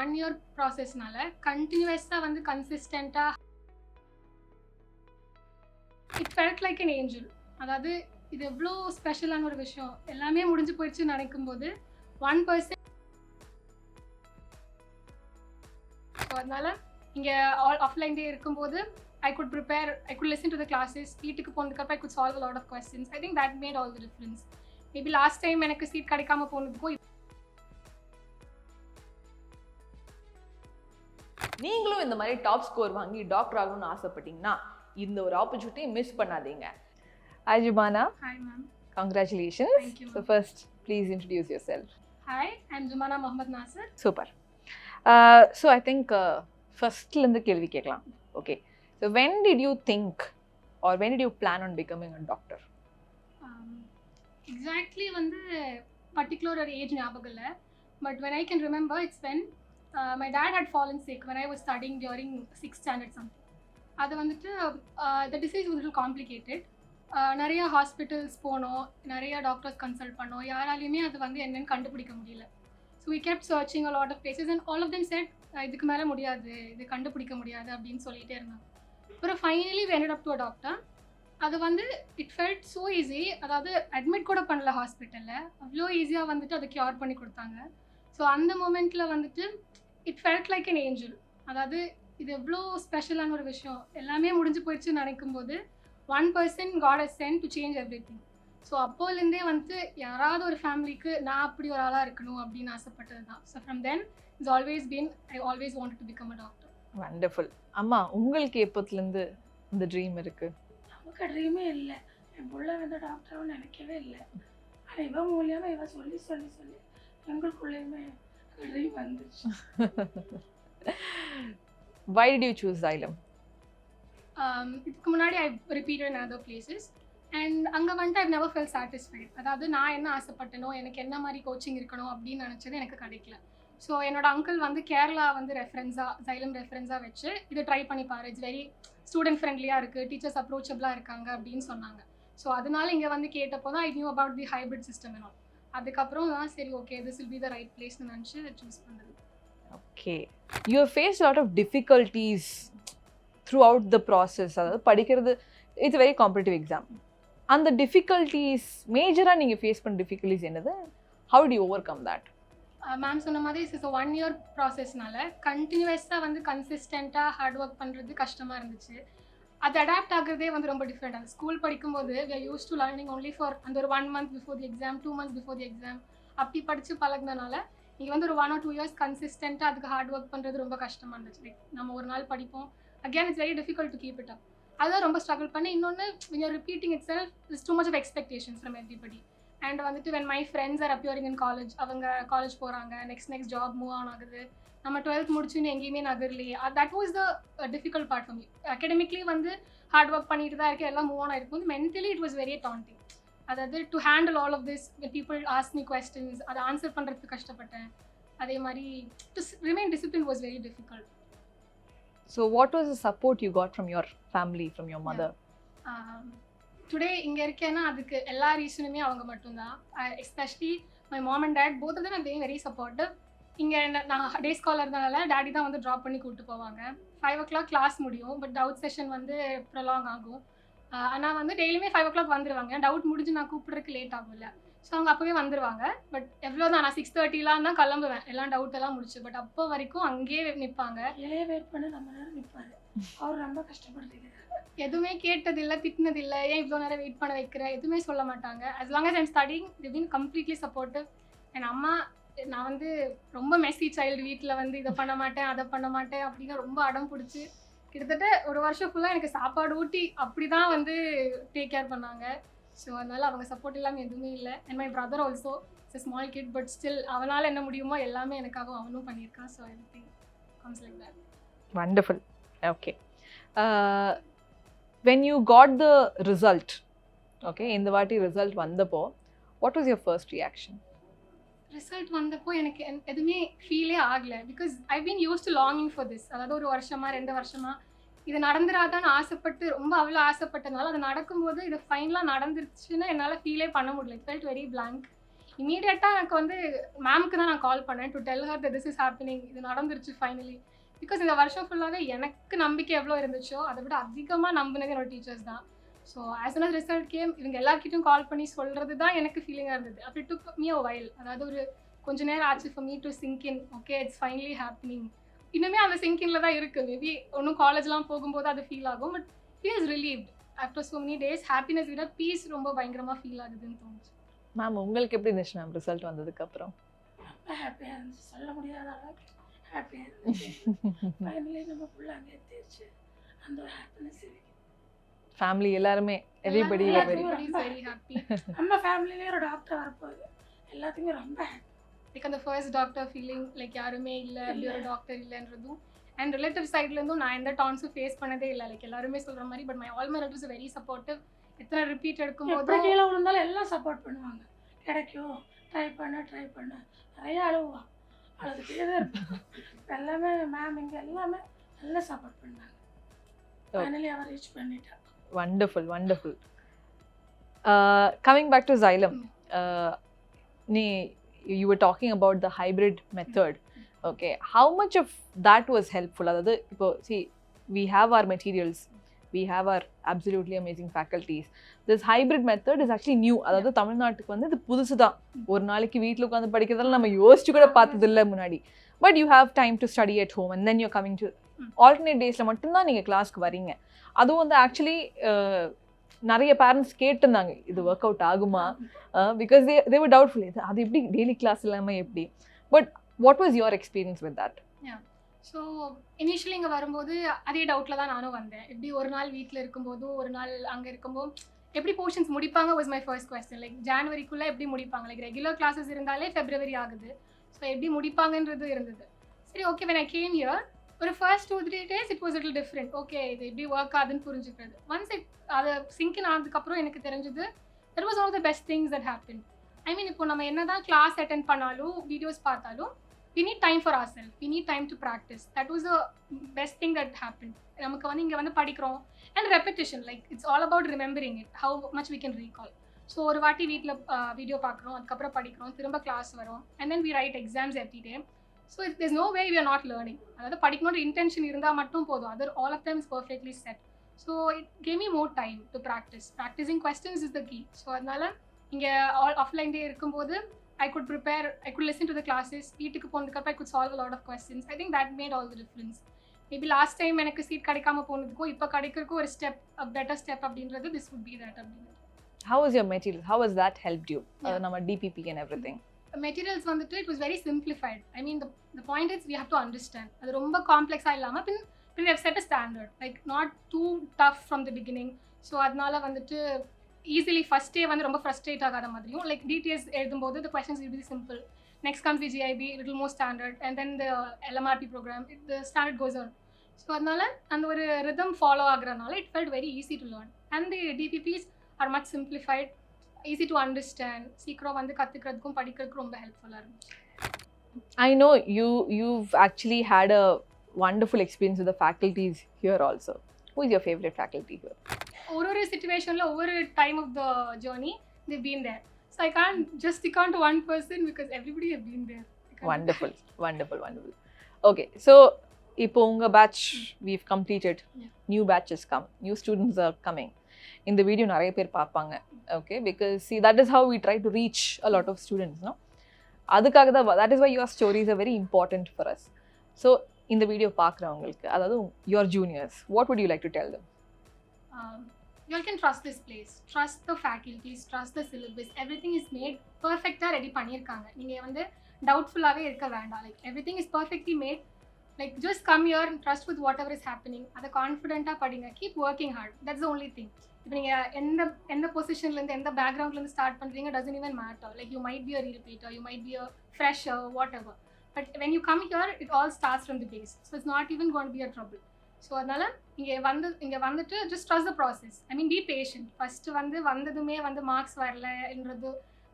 1 year ப்ராசஸ்னால கண்டினியூஸாக வந்து கன்சிஸ்டண்ட்டாக it felt like an angel. அதாவது இது எவ்வளோ ஸ்பெஷலான ஒரு விஷயம். எல்லாமே முடிஞ்சு போயிடுச்சு நினைக்கும்போது 1%. ஸோ அதனால் இங்கே ஆஃப்லைன்லேயே இருக்கும்போது I could prepare, I could listen to the classes. வீட்டுக்கு போனதுக்கப்புறம் I could solve a lot of questions. I think that made all the difference. Maybe last time எனக்கு சீட் கிடைக்காம போனதுக்கும் நீங்களும் இந்த மாதிரி டாப் ஸ்கோர் வாங்கி டாக்டர் ஆகணும்னு ஆசைப்பட்டீங்கன்னா இந்த ஒரு ஆப்பர்ச்சுனிட்டி மிஸ் பண்ணாதீங்க. Hi JUMANA. Hi ma'am. Congratulations. Thank you. So first, please introduce yourself. Hi, I'm JUMANA Mohammed Nasir. Super. So I think first ல இருந்து கேள்வி கேட்கலாம். Okay. So when did you think or when did you plan on becoming a doctor? Exactly வந்து particular ஒரு age ஞாபகம் இல்லை. But when I can remember, it's when my dad had fallen sick when I was studying during 6th standard something. அது வந்துட்டு the disease was a little complicated. நிறைய hospitals போனோம், நிறைய doctors consult பண்ணோம், யாராலையுமே அது வந்து என்னன்னு கண்டுபிடிக்க முடியல. So we kept searching a lot of places and all of them said இதுக்கு மேலே முடியாது, இது கண்டுபிடிக்க முடியாது அப்படின்னு சொல்லிகிட்டே இருந்தாங்க. அப்புறம் finally we ended up to a doctor. அது வந்து இட் ஃபெல்ட் ஸோ ஈஸி. அதாவது அட்மிட் கூட பண்ணல ஹாஸ்பிட்டலில், அவ்வளோ ஈஸியாக வந்துட்டு அதை க்யூர் பண்ணி கொடுத்தாங்க. ஸோ அந்த மூமெண்ட்டில் வந்துட்டு it felt like an angel. அதாவது இது எவ்வளோ ஸ்பெஷலான ஒரு விஷயம். எல்லாமே முடிஞ்சு போயிடுச்சு நினைக்கும்போது 1% God has sent to change everything. So அப்போலேருந்தே வந்துட்டு யாராவது ஒரு ஃபேமிலிக்கு நான் அப்படி ஒரு ஆளாக இருக்கணும் அப்படின்னு ஆசைப்பட்டது தான். So from then it's always been I always wanted to become a doctor. Wonderful. அம்மா, உங்களுக்கு எப்போத்துலேருந்து இந்த ட்ரீம் இருக்கு? நமக்கு ட்ரீமே இல்லை. என் பிள்ளை வந்து டாக்டரும் நினைக்கவே இல்லை. ஆனால் இவன் மூலியமாக இவன் சொல்லி சொல்லி சொல்லி எங்களுக்குள்ளேயுமே ட்ரீம் வந்துச்சு. Why did you choose Xylem? இதுக்கு முன்னாடி I repeated in other places and அங்கே வந்துட்டு ஐ நெவர் ஃபெல் சாட்டிஸ்ஃபைட். அதாவது நான் என்ன ஆசைப்பட்டனோ, எனக்கு என்ன மாதிரி கோச்சிங் இருக்கணும் அப்படின்னு நினச்சது எனக்கு கிடைக்கல. ஸோ என்னோட அங்கிள் வந்து கேரளா வந்து Xylem ரெஃபரன்ஸாக வச்சு இதை ட்ரை பண்ணி பாரு, இட்ஸ் வெரி ஸ்டூடெண்ட் ஃப்ரெண்ட்லியாக இருக்குது, டீச்சர்ஸ் அப்ரோச்சபிளாக இருக்காங்க அப்படின்னு சொன்னாங்க. ஸோ அதனால இங்கே வந்து கேட்டப்போ தான் I knew about the hybrid system என்னோட. அதுக்கப்புறம் தான் சரி okay this will be the right பிளேஸ்னு நினச்சி சூஸ் பண்ணுறது. Okay. You have faced a lot of difficulties throughout the process. அதாவது படிக்கிறது இட்ஸ் வெரி காம்படிட்டிவ் எக்ஸாம். அந்த டிஃபிகல்ட்டிஸ் மேஜராக நீங்கள் ஃபேஸ் பண்ண டிஃபிகல்ட்டிஸ் என்னது? How to you over come that? Ma'am சொன்ன மாதிரி இட்ஸ் 1 year ப்ராசஸ்னால கண்டினியூஸாக வந்து கன்சிஸ்டண்ட்டாக ஹார்ட் ஒர்க் பண்ணுறது கஷ்டமாக இருந்துச்சு. அது அடாப்ட் ஆகுறதே வந்து ரொம்ப டிஃப்ரெண்ட். அது ஸ்கூல் படிக்கும்போது we are used to learning only for அந்த ஒரு 1 month before the exam, 2 months before the exam அப்படி படித்து பழகினனால இங்கே வந்து ஒரு 1 or 2 years கன்சிஸ்டண்ட்டாக அதுக்கு ஹார்ட் ஒர்க் பண்ணுறது ரொம்ப கஷ்டமாக இருந்துச்சு. லைக் நம்ம ஒரு நாள் படிப்போம், again it's very difficult to keep it up. அதுதான் ரொம்ப ஸ்ட்ரகிள் பண்ணி. இன்னொன்று when you are repeating itself there's too much of expectations from everybody. And வந்துட்டு when my friends are appearing in college, அவங்க காலேஜ் போகிறாங்க, நெக்ஸ்ட் ஜாப் மூவ் ஆன் ஆகுது, நம்ம 12th முடிச்சுன்னு எங்கேயுமே நகரலையே. That was the difficult part for me. Academically வந்து ஹார்ட் ஒர்க் பண்ணிட்டு தான் இருக்கேன், எல்லாம் மூவ் ஆன் ஆகிருக்கும். Mentally it was very daunting. அதாவது to handle all of this people ask me questions, அதை ஆன்சர் பண்ணுறதுக்கு கஷ்டப்பட்டேன். அதே மாதிரி to remain discipline was very difficult. So what was the support you got from your family, from your mother? Today இங்கே இருக்கேன்னா அதுக்கு எல்லா ரீசனுமே அவங்க மட்டும்தான். Especially my mom and dad, both of them are being very supportive. இங்கே நான் day scholar இருந்தனால டேடி தான் வந்து ட்ராப் பண்ணி கூப்பிட்டு போவாங்க. 5 o'clock கிளாஸ் முடியும், பட் டவுட் செஷன் வந்து ப்ரொலாங் ஆகும். ஆனால் வந்து டெய்லியுமே 5 o'clock வந்துடுவாங்க. டவுட் முடிஞ்சு நான் கூப்பிட்றதுக்கு லேட் ஆகும்ல, ஸோ அவங்க அப்போவே வந்துடுவாங்க. பட் எவ்வளோ தான் நான் 6:30 தான் கிளம்புவேன் எல்லாம் டவுட் எல்லாம் முடிச்சு. பட் அப்போ வரைக்கும் அங்கேயே நிற்பாங்க. இலையே வெயிட் பண்ண நம்ம நேரம் நிற்பாரு. அவர் ரொம்ப கஷ்டப்படுறீங்க. எதுவுமே கேட்டதில்லை, திட்டினதில்லை, ஏன் இவ்வளோ நேரம் வெயிட் பண்ண வைக்கிற, எதுவுமே சொல்ல மாட்டாங்க. as long as I'm studying they've been completely supportive. என் அம்மா, நான் வந்து ரொம்ப மெஸ்ஸி சைல்டு, வீட்டில் வந்து இதை பண்ண மாட்டேன் அதை பண்ண மாட்டேன் அப்படின்னு ரொம்ப அடம் பிடிச்சி கிட்டத்தட்ட ஒரு வருஷம் ஃபுல்லாக எனக்கு சாப்பாடு ஊட்டி அப்படி தான் வந்து டேக் கேர் பண்ணாங்க. ஸோ அதனால் அவங்க சப்போர்ட் இல்லாமல் எதுவுமே இல்லை. And my brother also it's a small kid, but still அவனால் என்ன முடியுமோ எல்லாமே எனக்காக அவனும் பண்ணியிருக்கான். So everything comes like that. Wonderful. Okay. When you got the result, okay, இந்த வாட்டி ரிசல்ட் வந்தப்போ what was your first reaction? Result வந்தப்போ எனக்கு எதுவுமே ஃபீலே ஆகலை. Because I been use to longing for this. அதாவது ஒரு வருஷமா 2 வருஷமா இது நடந்துராதான்னு ஆசைப்பட்டு ரொம்ப அவ்வளோ ஆசைப்பட்டதுனால அது நடக்கும்போது இது ஃபைனலாக நடந்துருச்சுன்னு என்னால் ஃபீலே பண்ண முடியல. It felt very blank. இமீடியட்டாக எனக்கு வந்து மேம்க்கு தான் நான் கால் பண்ணேன் to tell her that this is happening, இது நடந்துருச்சு ஃபைனலி. பிகாஸ் இந்த வருஷம் ஃபுல்லாகவே எனக்கு நம்பிக்கை எவ்வளோ இருந்துச்சோ அதை விட அதிகமாக நம்பினது என்னோட டீச்சர்ஸ் தான். So as soon as result game இவங்க எல்லாருக்கிட்டையும் கால் பண்ணி சொல்கிறது தான் எனக்கு ஃபீலிங்காக இருந்தது. அப்படி டுக் மீ அ வைல், அதாவது ஒரு கொஞ்ச நேரம் ஆச்சு for me to sink in. Okay it's finally happening. இன்னுமே அந்த சிங்கின்ல தான் இருக்குது. மேபி ஒன்றும் காலேஜ்லாம் போகும்போது அது ஃபீல் ஆகும். But feel relieved after so many days. Happiness விட பீஸ் ரொம்ப பயங்கரமாக ஃபீல் ஆகுதுன்னு தோணுச்சு. மேம் உங்களுக்கு எப்படி இருந்துச்சு மேம் ரிசல்ட் வந்ததுக்கப்புறம்? ரொம்ப ஹாப்பியாக இருந்துச்சு, சொல்ல முடியாத அளவுக்கு ஹாப்பியாக இருந்துச்சு. ஃபைனலி நம்ம புள்ள அங்கே எத்திருச்சு, அந்த ஒரு ஹாப்பினஸ் இருக்கு. ஃபேமிலி எல்லாருமே எவ்ரிபடி வெரி ஹாப்பி. நம்ம ஃபேமிலிலேயே ஒரு டாக்டர் வரப்போகுது, எல்லாத்துக்குமே ரொம்ப ஹாப்பி. லைக் அந்த ஃபர்ஸ்ட் டாக்டர் ஃபீலிங், லைக் யாருமே இல்லை அப்படி ஒரு டாக்டர் இல்லைன்றதும். அண்ட் ரிலேட்டிவ் சைட்லேருந்தும் நான் எந்த டான்ஸும் ஃபேஸ் பண்ணதே இல்லை. லைக் எல்லாருமே சொல்கிற மாதிரி. But all my relatives very supportive. எத்தனை ரிப்பீட் எடுக்கும்போது கீழே விழுந்தாலும் எல்லாம் சப்போர்ட் பண்ணுவாங்க. கிடைக்கும், ட்ரை பண்ண நிறைய அழுவா, அழுதுகிட்டே தான் இருப்போம். எல்லாமே மேம் இங்கே எல்லாமே நல்லா சப்போர்ட் பண்ணாங்க. ஃபைனலி அவர் ரீச் பண்ணிட்டா. Wonderful wonderful. Coming back to Xylem, you were talking about the hybrid method. Okay, how much of that was helpful? அதாவது இப்போ see, we have our materials, we have our absolutely amazing faculties. This hybrid method is actually new. அதாவது தமிழ்நாட்டுக்கு வந்து இது புதுசு தான். ஒரு நாளைக்கு வீட்டில் உட்காந்து படிக்கிறதால நம்ம யோசிச்சு கூட பார்த்தது இல்லை முன்னாடி. But you have time to study at home and then you coming to alternate டேஸில் மட்டும்தான் நீங்கள் கிளாஸ்க்கு வரீங்க. அதுவும் வந்து ஆக்சுவலி நிறைய பேரண்ட்ஸ் கேட்டிருந்தாங்க இது ஒர்க் அவுட் ஆகுமா, பிகாஸ் தே வர் டவுட்ஃபுல், அது எப்படி டெய்லி கிளாஸ் இல்லாமல் எப்படி. But what was your experience with that? So initially இங்கே வரும்போது அதே டவுட்டில் தான் நானும் வந்தேன். எப்படி ஒரு நாள் வீட்டில் இருக்கும்போதும் ஒரு நாள் அங்கே இருக்கும்போது எப்படி போர்ஷன்ஸ் முடிப்பாங்க was my first question. Like ஜான்வரிக்குள்ளே எப்படி முடிப்பாங்க? லைக் ரெகுலர் கிளாஸஸ் இருந்தாலே ஃபெப்ரவரி ஆகுது. ஸோ எப்படி முடிப்பாங்கன்றது இருந்தது. சரி okay, when I came here ஒரு first 2-3 days it was a little different. Okay இது எப்படி ஒர்க் ஆகுதுன்னு புரிஞ்சுக்கிறது. ஒன்ஸ் அதை சிங்கின் ஆனதுக்கப்புறம் எனக்கு தெரிஞ்சது that was one of the best things that happened. I mean இப்போ நம்ம என்ன தான் கிளாஸ் அட்டென்ட் பண்ணாலும் வீடியோஸ் பார்த்தாலும் we need time for ourselves, we need time to practice. That was the best thing that happened. நமக்கு வந்து இங்கே வந்து படிக்கிறோம் and repetition, like it's all about remembering it, how much we can recall. So ஒரு வாட்டி வீட்டில் video பார்க்குறோம், அதுக்கப்புறம் படிக்கிறோம், திரும்ப கிளாஸ் வரும், and then we write exams every day. So there's no way we are not learning. அதாவது படிக்கணுன்ற intention இருந்தால் மட்டும் போதும். Other all of them is perfectly set. So it gave me more time to practice. Practicing questions is the key. So அதனால இங்கே offline டே இருக்கும்போது I could prepare, I could listen to the classes. வீட்டுக்கு போனதுக்கப்புறம் I could solve a lot of questions. I think that made all the difference. Maybe last time எனக்கு seat கிடைக்காம போனதுக்கும் இப்போ கிடைக்கிறதுக்கும் ஒரு step, a better step அப்படின்றது this would be that அப்படின்றது. How was your materials? How has that helped you? நம்ம DPP and everything. Materials வந்துட்டு it was very simplified. I mean the point is we have to understand. அது ரொம்ப காம்ப்ளெக்ஸாக இல்லாமல் பின் we have set a standard, like not too tough from the beginning. So அதனால வந்துட்டு easily first day வந்து ரொம்ப frustrate ஆகாத மாதிரியும், லைக் டிடிஎஸ் எழுதும்போது the questions will be simple. Next comes the GIB, little more standard, and then the LMRP program, the standard goes on. So அதனால அந்த ஒரு ரிதம் ஃபாலோ ஆகுறதுனால it felt very easy to learn. And the DPPs are much simplified, easy to understand. சீக்கிரம் வந்து கற்றுக்கிறதுக்கும் படிக்கிறதுக்கும் ரொம்ப ஹெல்ப்ஃபுல்லாக இருந்துச்சு. I know you've actually had a wonderful experience with the faculties here also. Who is your favorite faculty here? ஒரு சிச்சுவேஷனில் ஒவ்வொரு time of the journey they've been there. So I can't just stick on to one person because everybody have been there. Wonderful. Okay, so இப்போ உங்க batch we've completed. New batches come, new students are coming. இந்த video நிறைய பேர் பார்ப்பாங்க. Okay, because see that is how we try to reach a lot of students, no? அதுக்காக தான், that is why your stories are very important for us. So இந்த video பார்க்குறவங்களுக்கு, அதாவது your juniors, what would you like to tell them? You all can trust this place, trust the faculties, trust the syllabus. Everything is made perfectா ready பண்ணியிருக்காங்க. நீங்கள் வந்து டவுட்ஃபுல்லாகவே இருக்க வேண்டாம். Like everything is perfectly made. Like just come here and trust with what ever is happening. அதை கான்ஃபிடென்ட்டாக படிங்க. Keep working hard. That's the only thing. இப்போ நீங்கள் எந்த பொசிஷன்லேருந்து எந்த பேக்ரவுண்ட்லேருந்து ஸ்டார்ட் பண்ணுறீங்க doesn't even matter. Like you might be a rerepeater, you might be a fresher, whatever. But when you come here it all starts from the base. So it's not even gonna be a trouble. So அதனால் இங்கே வந்துட்டு just trust the process. I mean be patient. First வந்ததுமே marks வரலன்றது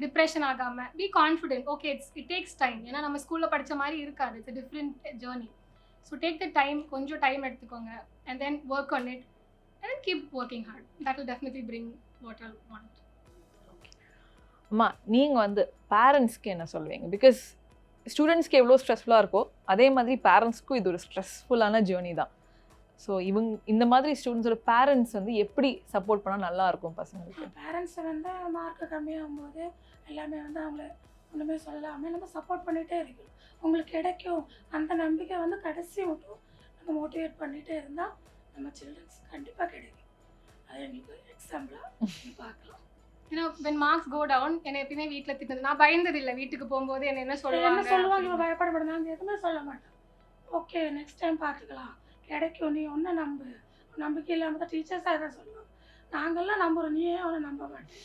depression ஆகாமல் be confident. Okay it takes time. ஏன்னா நம்ம ஸ்கூலில் படித்த மாதிரி இருக்காது. It's a different journey. So take the time, கொஞ்சம் டைம் எடுத்துக்கோங்க and then work on it and then keep working hard. That will definitely bring what I want. அம்மா நீங்கள் வந்து பேரண்ட்ஸ்க்கு என்ன சொல்லுவீங்க? பிகாஸ் ஸ்டூடெண்ட்ஸ்க்கு எவ்வளோ ஸ்ட்ரெஸ்ஃபுல்லாக இருக்கோ அதே மாதிரி பேரண்ட்ஸ்க்கும் இது ஒரு ஸ்ட்ரெஸ்ஃபுல்லான ஜேர்னி தான். ஸோ இந்த மாதிரி ஸ்டூடெண்ட்ஸோட பேரண்ட்ஸ் வந்து எப்படி சப்போர்ட் பண்ணால் நல்லா இருக்கும் பசங்களுக்கு? பேரண்ட்ஸை வந்து மார்க்கு கம்மியாகும் போது எல்லாமே வந்து அவங்கள ஒன்றுமே சொல்லாமல் நம்ம சப்போர்ட் பண்ணிகிட்டே இருக்கணும். உங்களுக்கு கிடைக்கும் அந்த நம்பிக்கை வந்து கடைசி மட்டும் நம்ம மோட்டிவேட் பண்ணிகிட்டே இருந்தால் நம்ம சில்ட்ரன்ஸ் கண்டிப்பாக கிடைக்கும். அது எங்களுக்கு எக்ஸாம்பிளாக பார்க்கலாம். ஏன்னா when marks go down என்னை எப்பயுமே வீட்டில் திட்டினது, நான் பயந்தது இல்லை. வீட்டுக்கு போகும்போது என்ன சொல்லுவாங்க இவன் பயப்படப்படுறாங்க, எதுவுமே சொல்ல மாட்டேன். ஓகே நெக்ஸ்ட் டைம் பார்த்துக்கலாம், கிடைக்கும், நீ ஒன்றை நம்பு. நம்பிக்கை இல்லாமல் தான் டீச்சர்ஸாக தான் சொல்லுவோம். நாங்கள்லாம் நம்புகிறோம், நீ ஏன் அவனை நம்ப மாட்டேன்,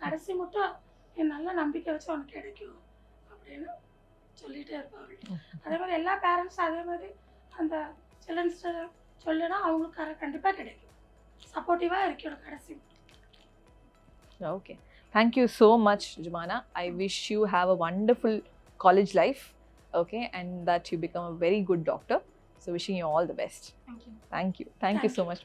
கடைசி மட்டும் நீ நல்ல நம்பிக்கை வச்சு அவனுக்கு கிடைக்கும் அப்படின்னு சொல்லிகிட்டே இருப்பாங்க. அதே மாதிரி எல்லா பேரண்ட்ஸும் அதே மாதிரி அந்த சில்ட்ரன்ஸ்ட்டு சொல்லுனா அவங்களுக்கு கண்டிப்பாக கிடைக்கும். சப்போர்ட்டிவாக இருக்கணும் கடைசி. Okay. Thank you so much, Jumana. I wish you have a wonderful college life, okay, and that you become a very good doctor. So wishing you all the best. Thank you. Thank you. Thank you so much.